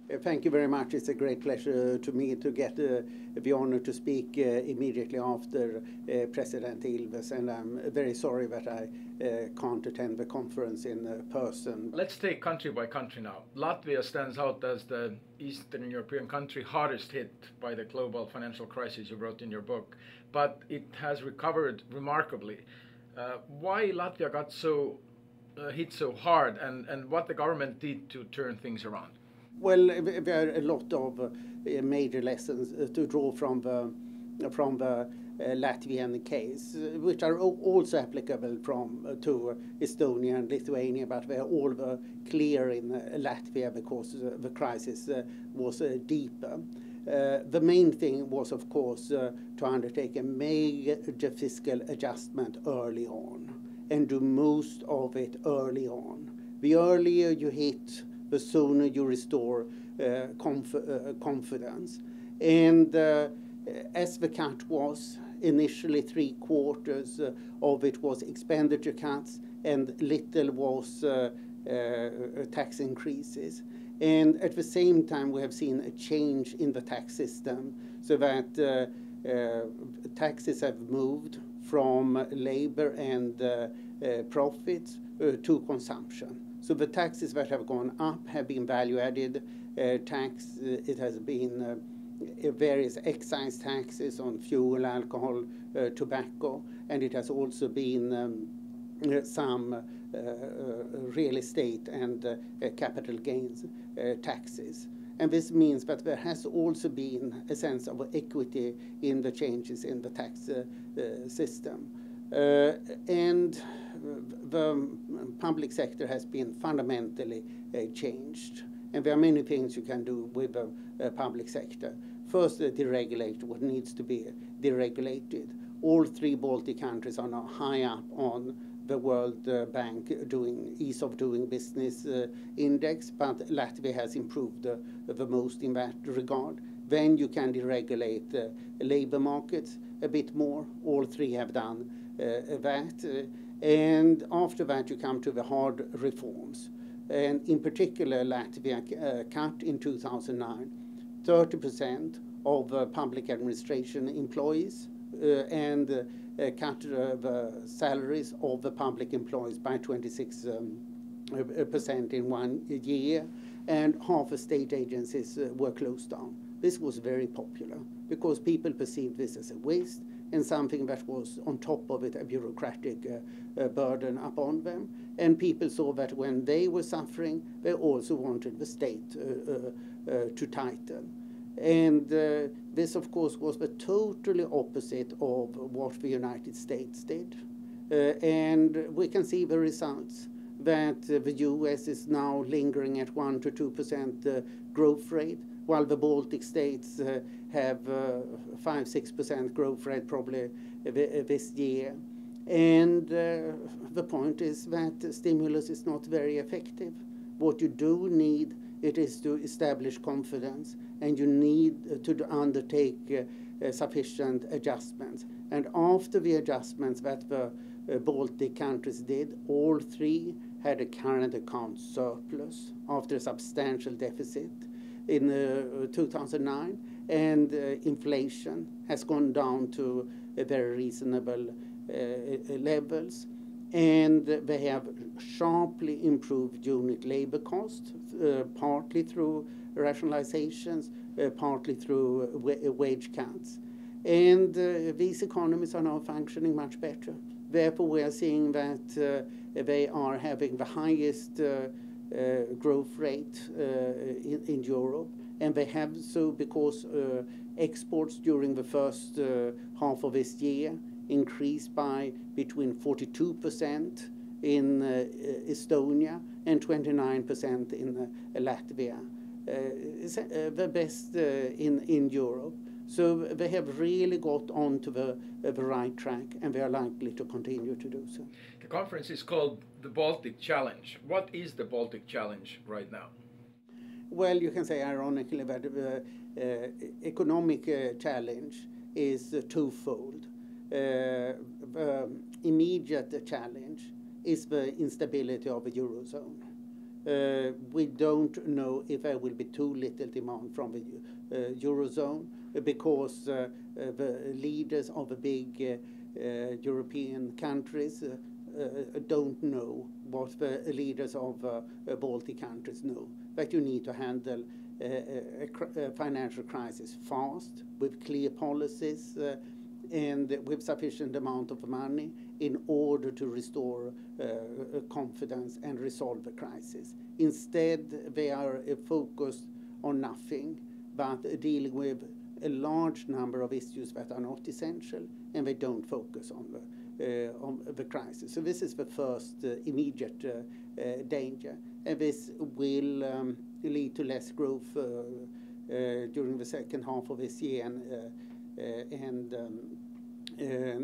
Thank you very much. It's a great pleasure to me to get the honor to speak immediately after President Ilves, and I'm very sorry that I can't attend the conference in person. Let's take country by country now. Latvia stands out as the Eastern European country hardest hit by the global financial crisis you wrote in your book, but it has recovered remarkably. Why Latvia got hit so hard, and what the government did to turn things around? Well, there are a lot of major lessons to draw from the Latvian case, which are also applicable to Estonia and Lithuania, but they are all clear in Latvia because the crisis was deeper. The main thing was, of course, to undertake a major fiscal adjustment early on and do most of it early on. The earlier you hit, the sooner you restore confidence. And as the cut was, initially 3/4 of it was expenditure cuts and little was tax increases. And at the same time, we have seen a change in the tax system so that taxes have moved from labor and profits to consumption. So the taxes that have gone up have been value-added tax. It has been various excise taxes on fuel, alcohol, tobacco, and it has also been some real estate and capital gains taxes. And this means that there has also been a sense of equity in the changes in the tax system. And the public sector has been fundamentally changed. And there are many things you can do with the public sector. First, deregulate what needs to be deregulated. All 3 Baltic countries are now high up on the World Bank ease of doing business index, but Latvia has improved the most in that regard. Then you can deregulate labor markets a bit more. All 3 have done that. And after that, you come to the hard reforms. And in particular, Latvia cut in 2009 30% of public administration employees and cut the salaries of the public employees by 26% in 1 year, and half the state agencies were closed down. This was very popular because people perceived this as a waste and something that was on top of it a bureaucratic burden upon them. And people saw that when they were suffering, they also wanted the state to tighten. And this, of course, was the totally opposite of what the United States did. And we can see the results, that the US is now lingering at 1 to 2% growth rate, while the Baltic states have 5–6% growth rate probably this year. And the point is that stimulus is not very effective. What you do need, it is to establish confidence, and you need to undertake sufficient adjustments. And after the adjustments that the Baltic countries did, all 3 had a current account surplus after a substantial deficit in 2009, and inflation has gone down to very reasonable levels, and they have sharply improved unit labor costs, partly through rationalizations, partly through wage cuts. And these economies are now functioning much better. Therefore, we are seeing that they are having the highest growth rate in Europe, and they have so because exports during the first half of this year increased by between 42% in Estonia and 29% in Latvia. The best in Europe. So they have really got onto the right track, and they are likely to continue to do so. The conference is called the Baltic Challenge. What is the Baltic Challenge right now? Well, you can say ironically that the economic challenge is twofold. The immediate challenge is the instability of the Eurozone. We don't know if there will be too little demand from the Eurozone because the leaders of the big European countries don't know what the leaders of Baltic countries know, that you need to handle a financial crisis fast, with clear policies and with sufficient amount of money in order to restore confidence and resolve the crisis. Instead, they are focused on nothing but dealing with a large number of issues that are not essential, and they don't focus on the crisis. So this is the first immediate danger, and this will lead to less growth during the second half of this year and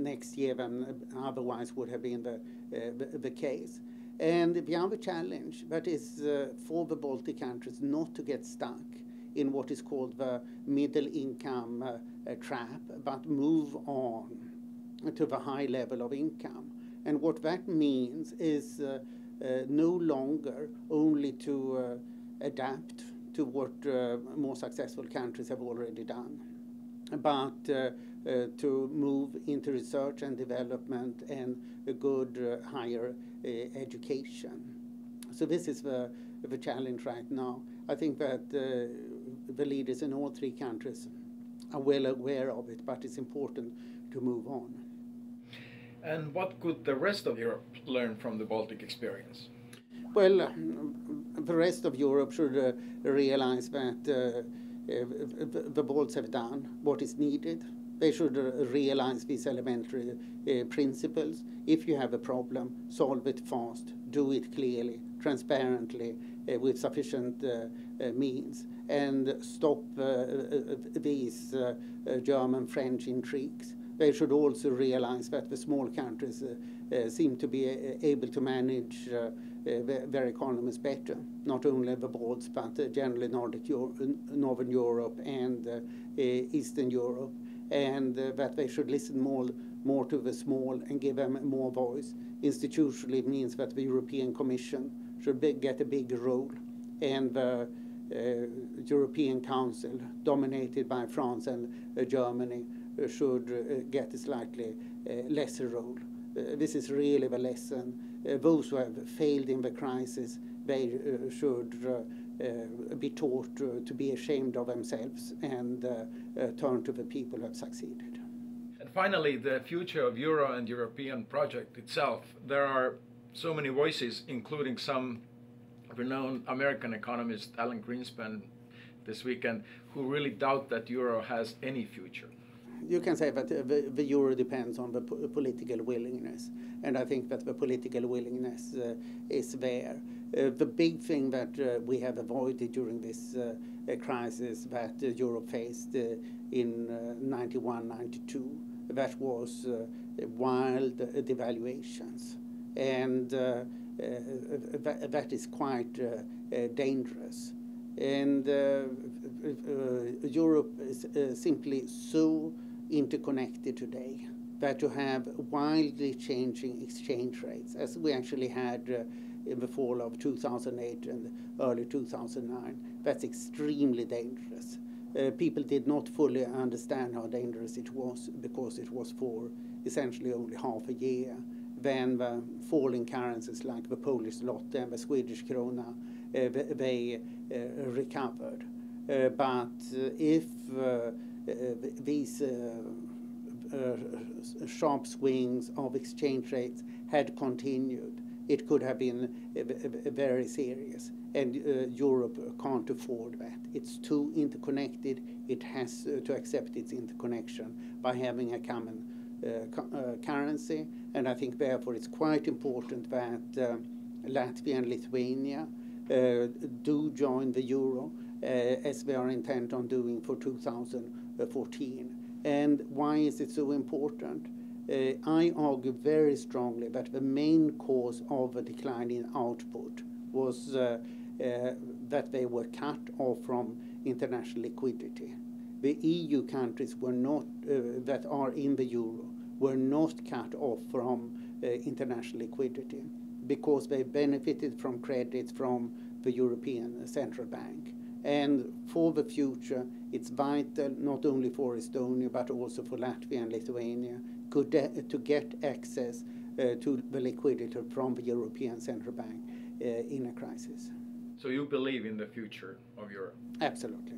next year than otherwise would have been the case. And the other challenge that is for the Baltic countries not to get stuck in what is called the middle income trap, but move on to the high level of income. And what that means is no longer only to adapt to what more successful countries have already done, but to move into research and development and a good higher education. So this is the challenge right now. I think that the leaders in all three countries are well aware of it, but it's important to move on. And what could the rest of Europe learn from the Baltic experience? Well, the rest of Europe should realize that the Balts have done what is needed. They should realize these elementary principles. If you have a problem, solve it fast, do it clearly, transparently, with sufficient means, and stop these German-French intrigues. They should also realize that the small countries seem to be able to manage their economies better, not only the Balts, but generally Northern Europe and Eastern Europe, and that they should listen more to the small and give them more voice. Institutionally, it means that the European Commission should get a big role, and the European Council, dominated by France and Germany, should get a slightly lesser role. This is really the lesson. Those who have failed in the crisis, they should be taught to be ashamed of themselves and turn to the people who have succeeded. And finally, the future of Euro and European project itself. There are so many voices, including some renowned American economist, Alan Greenspan, this weekend, who really doubt that Euro has any future. You can say that the Euro depends on the political willingness, and I think that the political willingness is there. The big thing that we have avoided during this crisis that Europe faced in 91-92, that was wild devaluations, and that is quite dangerous. And Europe is simply so interconnected today that you have wildly changing exchange rates, as we actually had in the fall of 2008 and early 2009. That's extremely dangerous. People did not fully understand how dangerous it was because it was for essentially only half a year. Then the falling currencies like the Polish zloty and the Swedish krona, they recovered. But if these sharp swings of exchange rates had continued, it could have been very serious. And Europe can't afford that. It's too interconnected. It has to accept its interconnection by having a common currency. And I think therefore it's quite important that Latvia and Lithuania do join the euro as they are intent on doing for 2014. And why is it so important? I argue very strongly that the main cause of a decline in output was that they were cut off from international liquidity. The EU countries were not, that are in the euro, were not cut off from international liquidity because they benefited from credits from the European Central Bank. And for the future, it's vital not only for Estonia but also for Latvia and Lithuania to get access to the liquidity from the European Central Bank in a crisis. So you believe in the future of Europe? Absolutely.